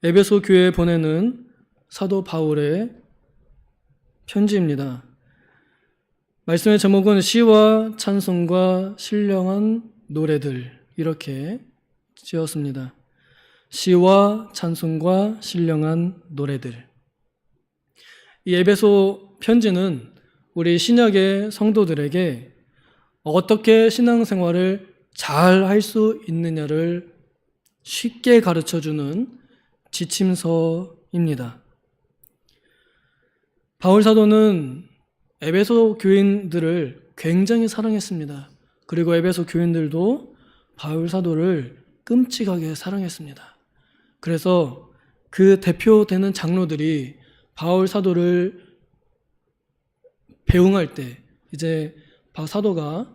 에베소 교회에 보내는 사도 바울의 편지입니다. 말씀의 제목은 시와 찬송과 신령한 노래들, 이렇게 지었습니다. 시와 찬송과 신령한 노래들. 이 에베소 편지는 우리 신약의 성도들에게 어떻게 신앙생활을 잘 할 수 있느냐를 쉽게 가르쳐주는 지침서입니다. 바울 사도는 에베소 교인들을 굉장히 사랑했습니다. 그리고 에베소 교인들도 바울 사도를 끔찍하게 사랑했습니다. 그래서 그 대표되는 장로들이 바울 사도를 배웅할 때, 이제 사도가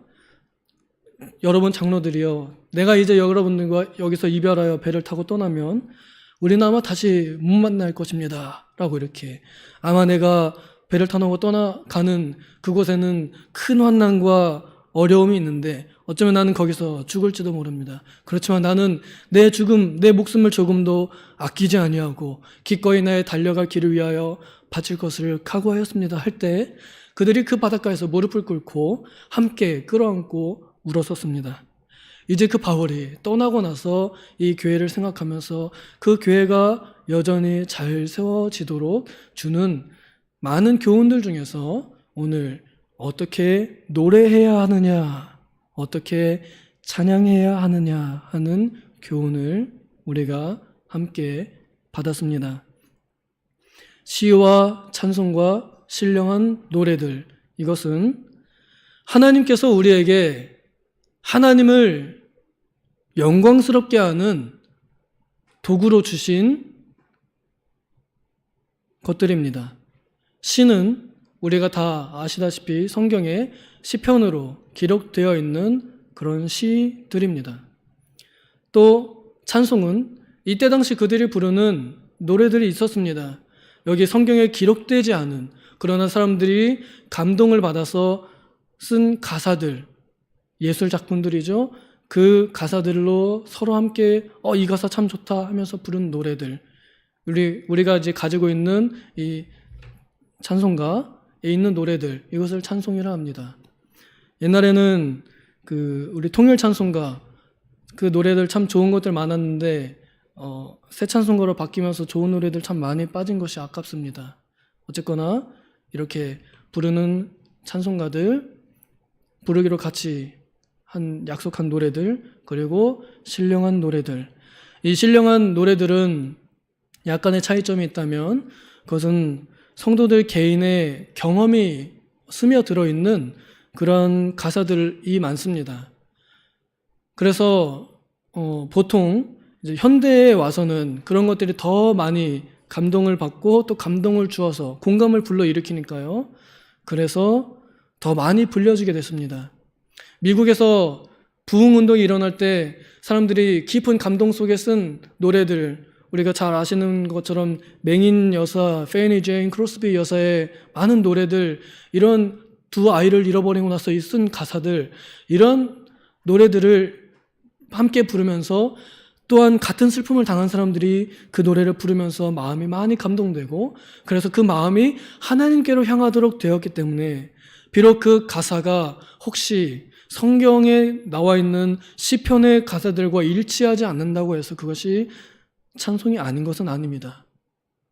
여러분 장로들이요, 내가 이제 여러분들과 여기서 이별하여 배를 타고 떠나면 우리는 아마 다시 못 만날 것입니다 라고, 이렇게, 아마 내가 배를 타고 떠나가는 그곳에는 큰 환난과 어려움이 있는데 어쩌면 나는 거기서 죽을지도 모릅니다. 그렇지만 나는 내 죽음, 내 목숨을 조금도 아끼지 아니하고 기꺼이 나의 달려갈 길을 위하여 바칠 것을 각오하였습니다 할 때, 그들이 그 바닷가에서 무릎을 꿇고 함께 끌어안고 울었었습니다. 이제 그 바울이 떠나고 나서 이 교회를 생각하면서 그 교회가 여전히 잘 세워지도록 주는 많은 교훈들 중에서 오늘 어떻게 노래해야 하느냐, 어떻게 찬양해야 하느냐 하는 교훈을 우리가 함께 받았습니다. 시와 찬송과 신령한 노래들, 이것은 하나님께서 우리에게 하나님을 영광스럽게 하는 도구로 주신 것들입니다. 시는 우리가 다 아시다시피 성경에 시편으로 기록되어 있는 그런 시들입니다. 또 찬송은 이때 당시 그들이 부르는 노래들이 있었습니다. 여기 성경에 기록되지 않은, 그러나 사람들이 감동을 받아서 쓴 가사들, 예술 작품들이죠. 그 가사들로 서로 함께 이 가사 참 좋다 하면서 부른 노래들, 우리가 이제 가지고 있는 이 찬송가에 있는 노래들, 이것을 찬송이라 합니다. 옛날에는 우리 통일 찬송가, 그 노래들 참 좋은 것들 많았는데 새 찬송가로 바뀌면서 좋은 노래들 참 많이 빠진 것이 아깝습니다. 어쨌거나 이렇게 부르는 찬송가들, 부르기로 같이 약속한 노래들, 그리고 신령한 노래들. 이 신령한 노래들은 약간의 차이점이 있다면 그것은 성도들 개인의 경험이 스며들어 있는 그런 가사들이 많습니다. 그래서 보통 이제 현대에 와서는 그런 것들이 더 많이 감동을 받고 또 감동을 주어서 공감을 불러일으키니까요. 그래서 더 많이 불려지게 됐습니다. 미국에서 부흥운동이 일어날 때 사람들이 깊은 감동 속에 쓴 노래들, 우리가 잘 아시는 것처럼 맹인 여사, 페니 제인 크로스비 여사의 많은 노래들, 이런 두 아이를 잃어버리고 나서 쓴 가사들, 이런 노래들을 함께 부르면서 또한 같은 슬픔을 당한 사람들이 그 노래를 부르면서 마음이 많이 감동되고, 그래서 그 마음이 하나님께로 향하도록 되었기 때문에 비록 그 가사가 혹시 성경에 나와 있는 시편의 가사들과 일치하지 않는다고 해서 그것이 찬송이 아닌 것은 아닙니다.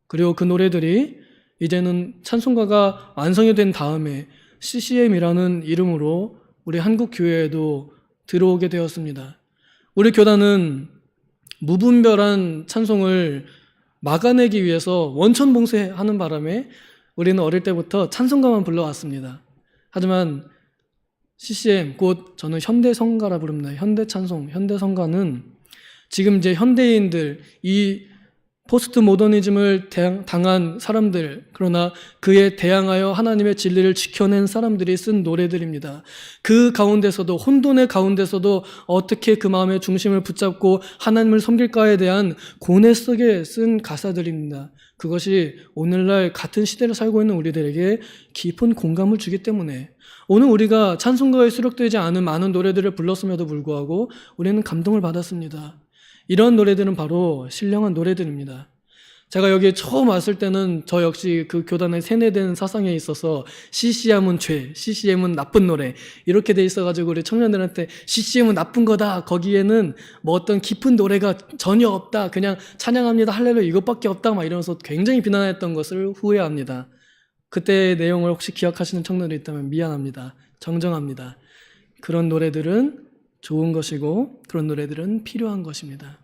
그리고 그 노래들이 이제는 찬송가가 완성이 된 다음에 CCM이라는 이름으로 우리 한국 교회에도 들어오게 되었습니다. 우리 교단은 무분별한 찬송을 막아내기 위해서 원천 봉쇄하는 바람에 우리는 어릴 때부터 찬송가만 불러왔습니다. 하지만 CCM, 곧 저는 현대성가라 부릅니다. 현대찬송, 현대성가는 지금 이제 현대인들, 이 포스트 모더니즘을 당한 사람들, 그러나 그에 대항하여 하나님의 진리를 지켜낸 사람들이 쓴 노래들입니다. 그 가운데서도, 혼돈의 가운데서도 어떻게 그 마음의 중심을 붙잡고 하나님을 섬길까에 대한 고뇌 속에 쓴 가사들입니다. 그것이 오늘날 같은 시대를 살고 있는 우리들에게 깊은 공감을 주기 때문에 오늘 우리가 찬송가에 수록되지 않은 많은 노래들을 불렀음에도 불구하고 우리는 감동을 받았습니다. 이런 노래들은 바로 신령한 노래들입니다. 제가 여기 처음 왔을 때는 저 역시 그 교단의 세뇌된 사상에 있어서 CCM은 죄, CCM은 나쁜 노래 이렇게 돼 있어가지고 우리 청년들한테 CCM은 나쁜 거다. 거기에는 뭐 어떤 깊은 노래가 전혀 없다. 그냥 찬양합니다. 할렐루야 이것밖에 없다. 막 이러면서 굉장히 비난했던 것을 후회합니다. 그때의 내용을 혹시 기억하시는 청년들이 있다면 미안합니다. 정정합니다. 그런 노래들은 좋은 것이고 그런 노래들은 필요한 것입니다.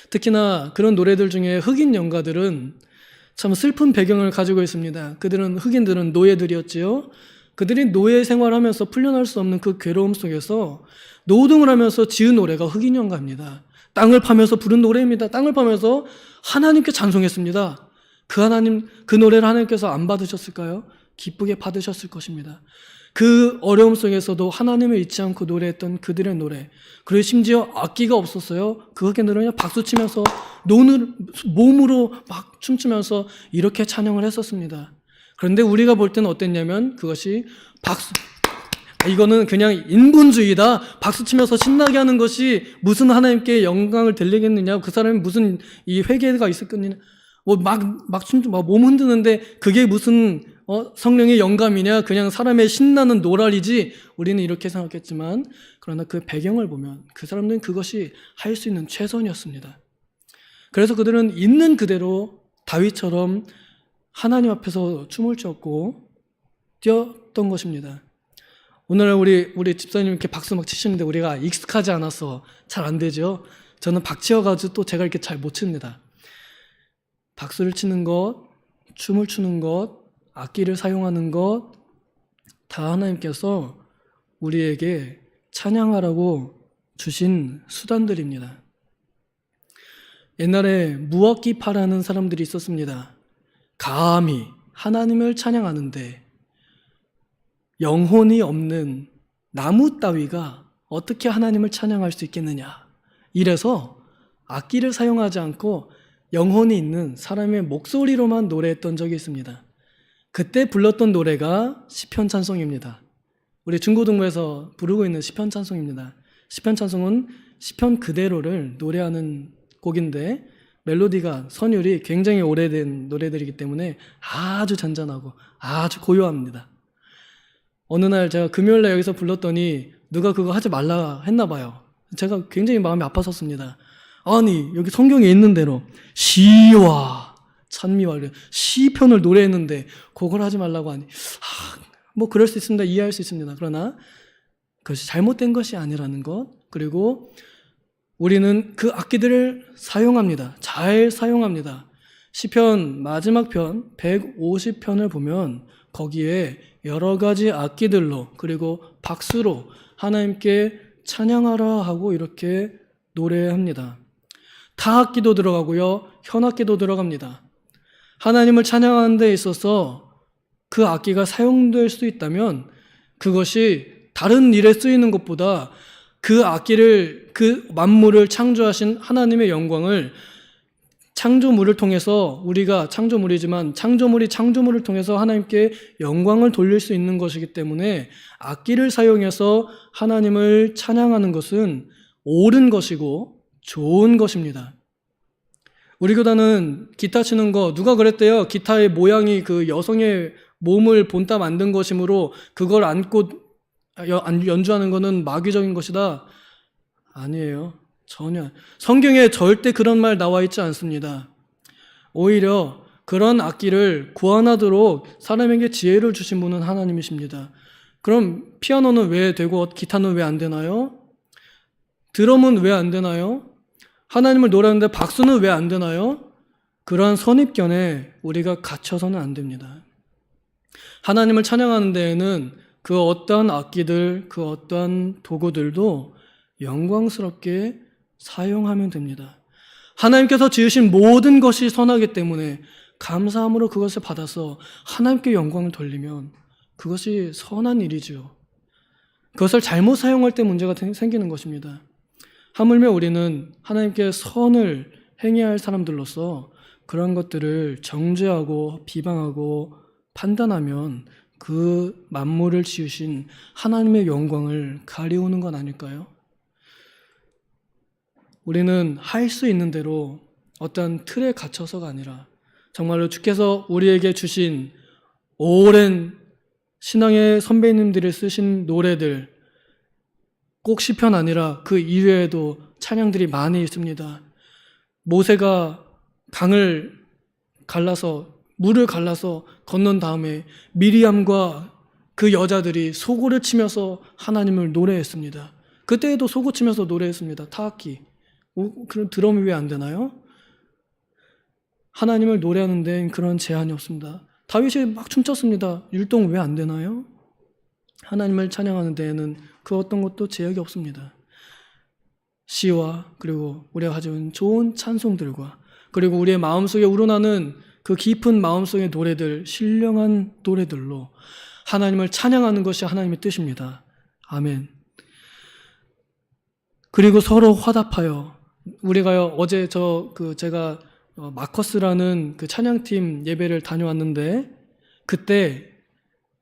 특히나 그런 노래들 중에 흑인 연가들은 참 슬픈 배경을 가지고 있습니다. 흑인들은 노예들이었지요. 그들이 노예 생활하면서 풀려날 수 없는 그 괴로움 속에서 노동을 하면서 지은 노래가 흑인 연가입니다. 땅을 파면서 부른 노래입니다. 땅을 파면서 하나님께 찬송했습니다. 그 노래를 하나님께서 안 받으셨을까요? 기쁘게 받으셨을 것입니다. 그 어려움 속에서도 하나님을 잊지 않고 노래했던 그들의 노래, 그리고 심지어 악기가 없었어요. 그 흑인들은 그냥 박수 치면서 몸으로 막 춤추면서 이렇게 찬양을 했었습니다. 그런데 우리가 볼 때는 어땠냐면 그것이 이거는 그냥 인본주의다. 박수 치면서 신나게 하는 것이 무슨 하나님께 영광을 돌리겠느냐. 그 사람이 무슨 이 회개가 있었겠느냐. 몸 흔드는데 그게 무슨 성령의 영감이냐, 그냥 사람의 신나는 노랄이지. 우리는 이렇게 생각했지만, 그러나 그 배경을 보면 그 사람들은 그것이 할 수 있는 최선이었습니다. 그래서 그들은 있는 그대로 다윗처럼 하나님 앞에서 춤을 췄고 뛰었던 것입니다. 오늘 우리 집사님 이렇게 박수 막 치시는데 우리가 익숙하지 않아서 잘 안 되죠. 저는 박치여가지고 또 제가 이렇게 잘 못 칩니다. 박수를 치는 것, 춤을 추는 것, 악기를 사용하는 것, 다 하나님께서 우리에게 찬양하라고 주신 수단들입니다. 옛날에 무악기파라는 사람들이 있었습니다. 감히 하나님을 찬양하는데 영혼이 없는 나무 따위가 어떻게 하나님을 찬양할 수 있겠느냐. 이래서 악기를 사용하지 않고 영혼이 있는 사람의 목소리로만 노래했던 적이 있습니다. 그때 불렀던 노래가 시편 찬송입니다. 우리 중고등부에서 부르고 있는 시편 찬송입니다. 시편 찬송은 시편 그대로를 노래하는 곡인데 멜로디가 선율이 굉장히 오래된 노래들이기 때문에 아주 잔잔하고 아주 고요합니다. 어느 날 제가 금요일날 여기서 불렀더니 누가 그거 하지 말라 했나 봐요. 제가 굉장히 마음이 아팠었습니다. 아니 여기 성경에 있는 대로 시와 찬미와 시편을 노래했는데 그걸 하지 말라고 하니 뭐 그럴 수 있습니다. 이해할 수 있습니다. 그러나 그것이 잘못된 것이 아니라는 것, 그리고 우리는 그 악기들을 사용합니다. 잘 사용합니다. 시편 마지막 편 150편을 보면 거기에 여러 가지 악기들로 그리고 박수로 하나님께 찬양하라 하고 이렇게 노래합니다. 타악기도 들어가고요, 현악기도 들어갑니다. 하나님을 찬양하는 데 있어서 그 악기가 사용될 수 있다면 그것이 다른 일에 쓰이는 것보다 그 악기를, 그 만물을 창조하신 하나님의 영광을 창조물을 통해서, 우리가 창조물이지만 창조물을 통해서 하나님께 영광을 돌릴 수 있는 것이기 때문에 악기를 사용해서 하나님을 찬양하는 것은 옳은 것이고 좋은 것입니다. 우리 교단은 기타 치는 거, 누가 그랬대요? 기타의 모양이 그 여성의 몸을 본따 만든 것이므로 그걸 안고 연주하는 것은 마귀적인 것이다. 아니에요. 전혀. 성경에 절대 그런 말 나와 있지 않습니다. 오히려 그런 악기를 구원하도록 사람에게 지혜를 주신 분은 하나님이십니다. 그럼 피아노는 왜 되고 기타는 왜 안 되나요? 드럼은 왜 안 되나요? 하나님을 노래하는데 박수는 왜 안 되나요? 그러한 선입견에 우리가 갇혀서는 안 됩니다. 하나님을 찬양하는 데에는 그 어떠한 악기들, 그 어떠한 도구들도 영광스럽게 사용하면 됩니다. 하나님께서 지으신 모든 것이 선하기 때문에 감사함으로 그것을 받아서 하나님께 영광을 돌리면 그것이 선한 일이죠. 그것을 잘못 사용할 때 문제가 생기는 것입니다. 하물며 우리는 하나님께 선을 행해야 할 사람들로서 그런 것들을 정죄하고 비방하고 판단하면 그 만물을 지으신 하나님의 영광을 가리우는 건 아닐까요? 우리는 할 수 있는 대로 어떤 틀에 갇혀서가 아니라 정말로 주께서 우리에게 주신 오랜 신앙의 선배님들이 쓰신 노래들, 꼭 시편 아니라 그 이외에도 찬양들이 많이 있습니다. 모세가 물을 갈라서 건넌 다음에 미리암과 그 여자들이 소고를 치면서 하나님을 노래했습니다. 그때에도 소고 치면서 노래했습니다. 타악기. 그럼 드럼이 왜 안 되나요? 하나님을 노래하는 데는 그런 제한이 없습니다. 다윗이 막 춤췄습니다. 율동 왜 안 되나요? 하나님을 찬양하는 데에는 그 어떤 것도 제약이 없습니다. 시와 그리고 우리가 가지고 있는 좋은 찬송들과 그리고 우리의 마음속에 우러나는 그 깊은 마음속의 노래들, 신령한 노래들로 하나님을 찬양하는 것이 하나님의 뜻입니다. 아멘. 그리고 서로 화답하여 우리가요 어제 제가 마커스라는 그 찬양팀 예배를 다녀왔는데 그때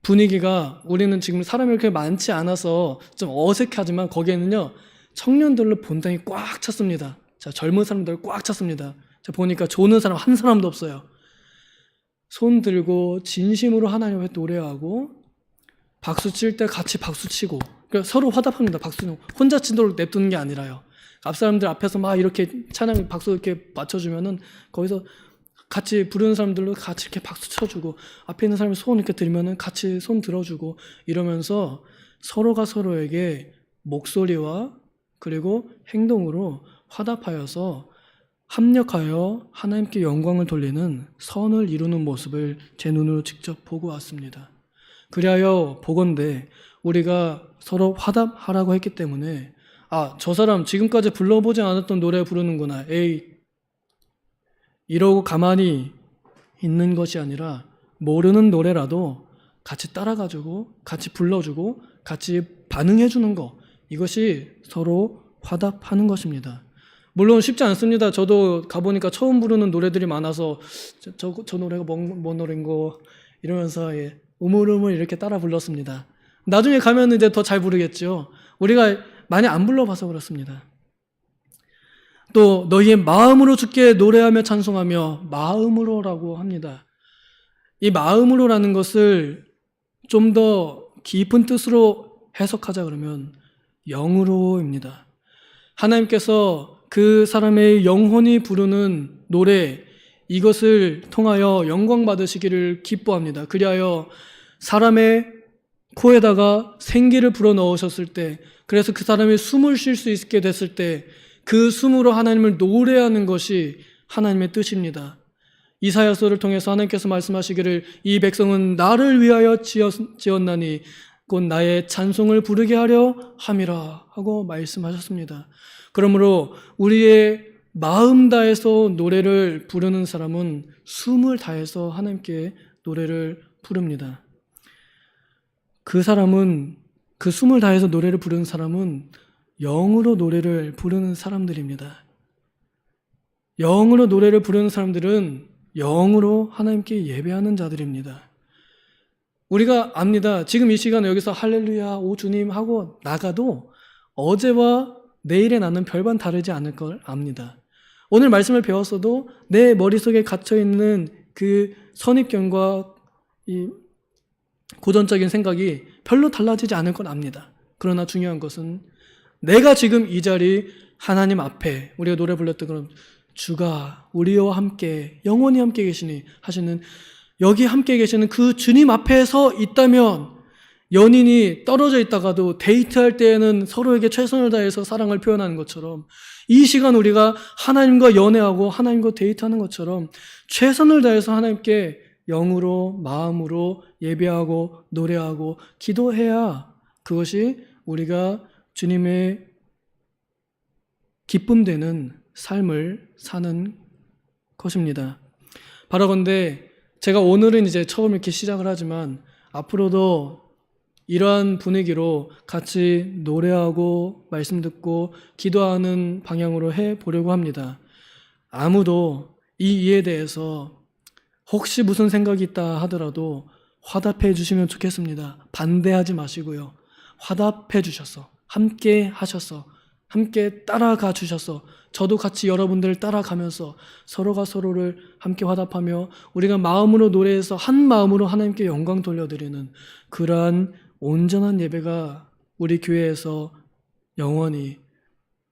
분위기가 우리는 지금 사람이 이렇게 많지 않아서 좀 어색하지만 거기에는요 청년들로 본당이 꽉 찼습니다. 자, 젊은 사람들 꽉 찼습니다. 자, 보니까 조는 사람 한 사람도 없어요. 손 들고 진심으로 하나님 앞에 노래하고 박수 칠 때 같이 박수 치고 그러니까 서로 화답합니다. 박수는 혼자 치도록 냅두는 게 아니라요. 앞 사람들 앞에서 막 이렇게 찬양 박수 이렇게 맞춰주면은 거기서 같이 부르는 사람들로 같이 이렇게 박수 쳐주고 앞에 있는 사람이 손 이렇게 들면은 같이 손 들어주고 이러면서 서로가 서로에게 목소리와 그리고 행동으로 화답하여서 합력하여 하나님께 영광을 돌리는 선을 이루는 모습을 제 눈으로 직접 보고 왔습니다. 그리하여 보건대 우리가 서로 화답하라고 했기 때문에 저 사람 지금까지 불러보지 않았던 노래 부르는구나. 에이, 이러고 가만히 있는 것이 아니라 모르는 노래라도 같이 따라가지고 같이 불러주고 같이 반응해주는 거 이것이 서로 화답하는 것입니다. 물론 쉽지 않습니다. 저도 가보니까 처음 부르는 노래들이 많아서 저 노래가 뭔 노래인고 이러면서 우물우물 이렇게 따라 불렀습니다. 나중에 가면 이제 더 잘 부르겠죠. 우리가 많이 안 불러봐서 그렇습니다. 또 너희의 마음으로 주께 노래하며 찬송하며 마음으로라고 합니다. 이 마음으로라는 것을 좀 더 깊은 뜻으로 해석하자 그러면 영으로입니다. 하나님께서 그 사람의 영혼이 부르는 노래 이것을 통하여 영광 받으시기를 기뻐합니다. 그리하여 사람의 코에다가 생기를 불어넣으셨을 때 그래서 그 사람이 숨을 쉴 수 있게 됐을 때 그 숨으로 하나님을 노래하는 것이 하나님의 뜻입니다. 이사야서를 통해서 하나님께서 말씀하시기를 이 백성은 나를 위하여 지었나니 곧 나의 찬송을 부르게 하려 함이라 하고 말씀하셨습니다. 그러므로 우리의 마음 다해서 노래를 부르는 사람은 숨을 다해서 하나님께 노래를 부릅니다. 그 숨을 다해서 노래를 부르는 사람은 영으로 노래를 부르는 사람들입니다. 영으로 노래를 부르는 사람들은 영으로 하나님께 예배하는 자들입니다. 우리가 압니다. 지금 이 시간에 여기서 할렐루야 오 주님 하고 나가도 어제와 내일의 나는 별반 다르지 않을 걸 압니다. 오늘 말씀을 배웠어도 내 머릿속에 갇혀있는 그 선입견과 이 고전적인 생각이 별로 달라지지 않을 걸 압니다. 그러나 중요한 것은 내가 지금 이 자리 하나님 앞에 우리가 노래 불렀던 그런 주가 우리와 함께 영원히 함께 계시니 하시는 여기 함께 계시는 그 주님 앞에 서 있다면 연인이 떨어져 있다가도 데이트할 때에는 서로에게 최선을 다해서 사랑을 표현하는 것처럼 이 시간 우리가 하나님과 연애하고 하나님과 데이트하는 것처럼 최선을 다해서 하나님께 영으로 마음으로 예배하고 노래하고 기도해야 그것이 우리가 주님의 기쁨되는 삶을 사는 것입니다. 바라건대 제가 오늘은 이제 처음 이렇게 시작을 하지만 앞으로도 이러한 분위기로 같이 노래하고 말씀 듣고 기도하는 방향으로 해보려고 합니다. 아무도 이 일에 대해서 혹시 무슨 생각이 있다 하더라도 화답해 주시면 좋겠습니다. 반대하지 마시고요. 화답해 주셔서 함께 하셔서 함께 따라가 주셔서 저도 같이 여러분들을 따라가면서 서로가 서로를 함께 화답하며 우리가 마음으로 노래해서 한 마음으로 하나님께 영광 돌려드리는 그러한 온전한 예배가 우리 교회에서 영원히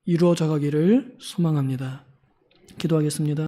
이루어져 가기를 소망합니다. 기도하겠습니다.